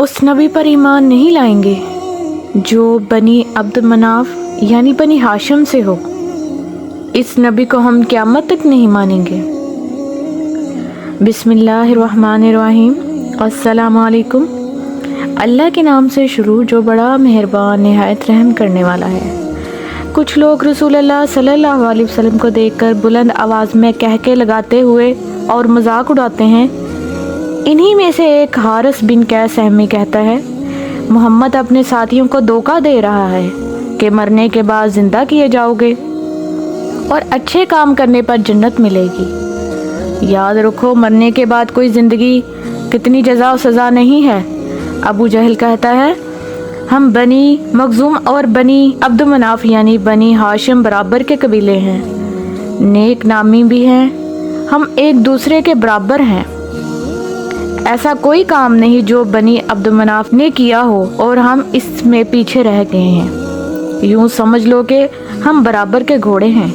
اس نبی پر ایمان نہیں لائیں گے جو بنی عبد مناف یعنی بنی ہاشم سے ہو۔ اس نبی کو ہم قیامت تک نہیں مانیں گے۔ بسم اللہ الرحمن الرحیم۔ السلام علیکم۔ اللہ کے نام سے شروع جو بڑا مہربان نہایت رحم کرنے والا ہے۔ کچھ لوگ رسول اللہ صلی اللہ علیہ وسلم کو دیکھ کر بلند آواز میں کہکے لگاتے ہوئے اور مذاق اڑاتے ہیں۔ انہی میں سے ایک حارث بن قیس احمی کہتا ہے، محمد اپنے ساتھیوں کو دھوکہ دے رہا ہے کہ مرنے کے بعد زندہ کیے جاؤ گے اور اچھے کام کرنے پر جنت ملے گی۔ یاد رکھو مرنے کے بعد کوئی زندگی کتنی جزا و سزا نہیں ہے۔ ابو جہل کہتا ہے، ہم بنی مخزوم اور بنی عبد مناف یعنی بنی ہاشم برابر کے قبیلے ہیں، نیک نامی بھی ہیں، ہم ایک دوسرے کے برابر ہیں۔ ایسا کوئی کام نہیں جو بنی عبد مناف نے کیا ہو اور ہم اس میں پیچھے رہ گئے ہیں۔ یوں سمجھ لو کہ ہم برابر کے گھوڑے ہیں۔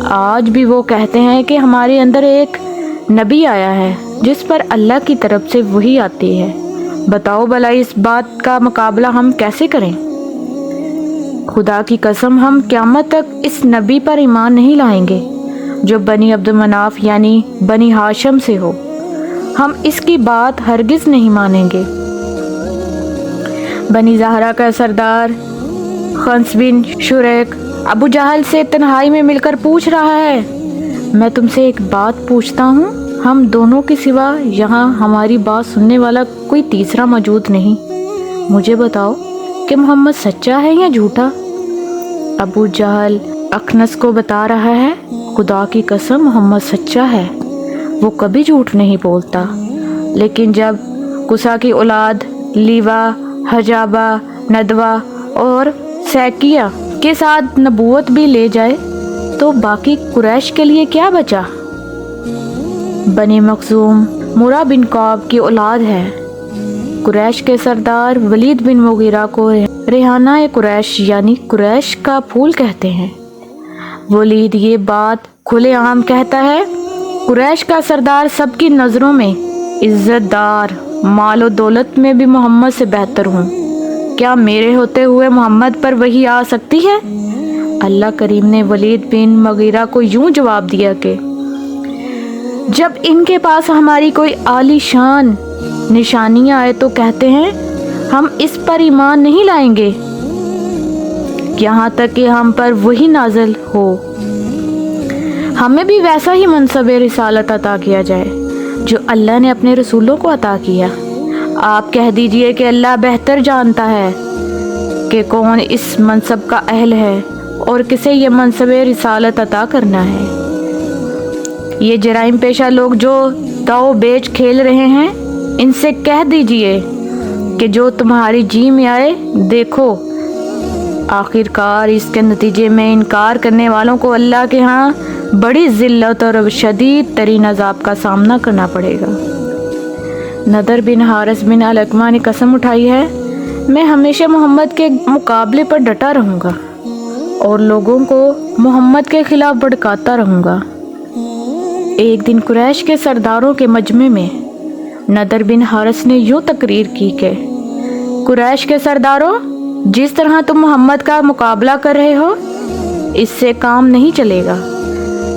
آج بھی وہ کہتے ہیں کہ ہمارے اندر ایک نبی آیا ہے جس پر اللہ کی طرف سے وحی آتی ہے۔ بتاؤ بھلا اس بات کا مقابلہ ہم کیسے کریں؟ خدا کی قسم ہم قیامت تک اس نبی پر ایمان نہیں لائیں گے جو بنی عبد مناف یعنی بنی ہاشم سے ہو۔ ہم اس کی بات ہرگز نہیں مانیں گے۔ بنی زہرہ کا سردار خنس بن شریک ابو جہل سے تنہائی میں مل کر پوچھ رہا ہے، میں تم سے ایک بات پوچھتا ہوں، ہم دونوں کے سوا یہاں ہماری بات سننے والا کوئی تیسرا موجود نہیں، مجھے بتاؤ کہ محمد سچا ہے یا جھوٹا؟ ابو جہل اخنس کو بتا رہا ہے، خدا کی قسم محمد سچا ہے، وہ کبھی جھوٹ نہیں بولتا۔ لیکن جب قصا کی اولاد لیوا، حجابہ، ندوہ اور سیکیہ کے ساتھ نبوت بھی لے جائے تو باقی قریش کے لیے کیا بچا؟ بنی مخزوم مرہ بن کعب کی اولاد ہے۔ قریش کے سردار ولید بن مغیرہ کو ریحانہ قریش یعنی قریش کا پھول کہتے ہیں۔ ولید یہ بات کھلے عام کہتا ہے، قریش کا سردار سب کی نظروں میں عزت دار، مال و دولت میں بھی محمد سے بہتر ہوں، کیا میرے ہوتے ہوئے محمد پر وحی آ سکتی ہے؟ اللہ کریم نے ولید بن مغیرہ کو یوں جواب دیا کہ جب ان کے پاس ہماری کوئی عالی شان نشانی آئے تو کہتے ہیں ہم اس پر ایمان نہیں لائیں گے یہاں تک کہ ہم پر وحی نازل ہو۔ ہمیں بھی ویسا ہی منصب رسالت عطا کیا جائے جو اللہ نے اپنے رسولوں کو عطا کیا۔ آپ کہہ دیجئے کہ اللہ بہتر جانتا ہے کہ کون اس منصب کا اہل ہے اور کسے یہ منصب رسالت عطا کرنا ہے۔ یہ جرائم پیشہ لوگ جو داؤ بیچ کھیل رہے ہیں، ان سے کہہ دیجئے کہ جو تمہاری جی میں آئے دیکھو، آخر کار اس کے نتیجے میں انکار کرنے والوں کو اللہ کے ہاں بڑی ذلت اور شدید ترین عذاب کا سامنا کرنا پڑے گا۔ نضر بن حارث بن علقمہ نے قسم اٹھائی ہے، میں ہمیشہ محمد کے مقابلے پر ڈٹا رہوں گا اور لوگوں کو محمد کے خلاف بھڑکاتا رہوں گا۔ ایک دن قریش کے سرداروں کے مجمع میں نضر بن حارث نے یوں تقریر کی کہ قریش کے سرداروں، جس طرح تم محمد کا مقابلہ کر رہے ہو اس سے کام نہیں چلے گا۔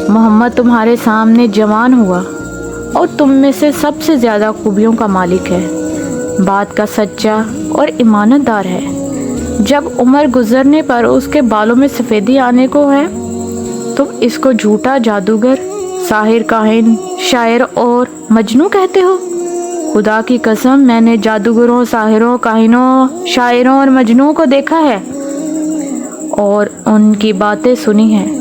محمد تمہارے سامنے جوان ہوا اور تم میں سے سب سے زیادہ خوبیوں کا مالک ہے، بات کا سچا اور امانت دار ہے۔ جب عمر گزرنے پر اس کے بالوں میں سفیدی آنے کو ہے تم اس کو جھوٹا جادوگر، ساحر، کاہن، شاعر اور مجنوں کہتے ہو۔ خدا کی قسم میں نے جادوگروں، ساحروں، کاہنوں، شاعروں اور مجنوں کو دیکھا ہے اور ان کی باتیں سنی ہیں،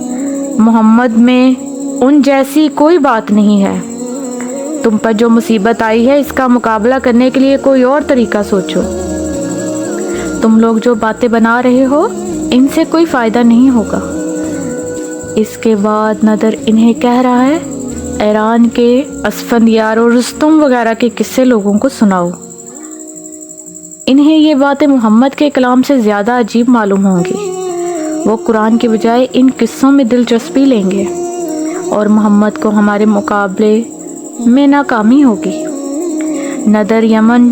محمد میں ان جیسی کوئی بات نہیں ہے۔ تم پر جو مصیبت آئی ہے اس کا مقابلہ کرنے کے لیے کوئی اور طریقہ سوچو۔ تم لوگ جو باتیں بنا رہے ہو ان سے کوئی فائدہ نہیں ہوگا۔ اس کے بعد نضر انہیں کہہ رہا ہے، ایران کے اسفندیار اور رستم وغیرہ کے قصے لوگوں کو سناؤ۔ انہیں یہ باتیں محمد کے کلام سے زیادہ عجیب معلوم ہوں گی۔ وہ قرآن کے بجائے ان قصوں میں دلچسپی لیں گے اور محمد کو ہمارے مقابلے میں ناکامی ہوگی۔ نضر یمن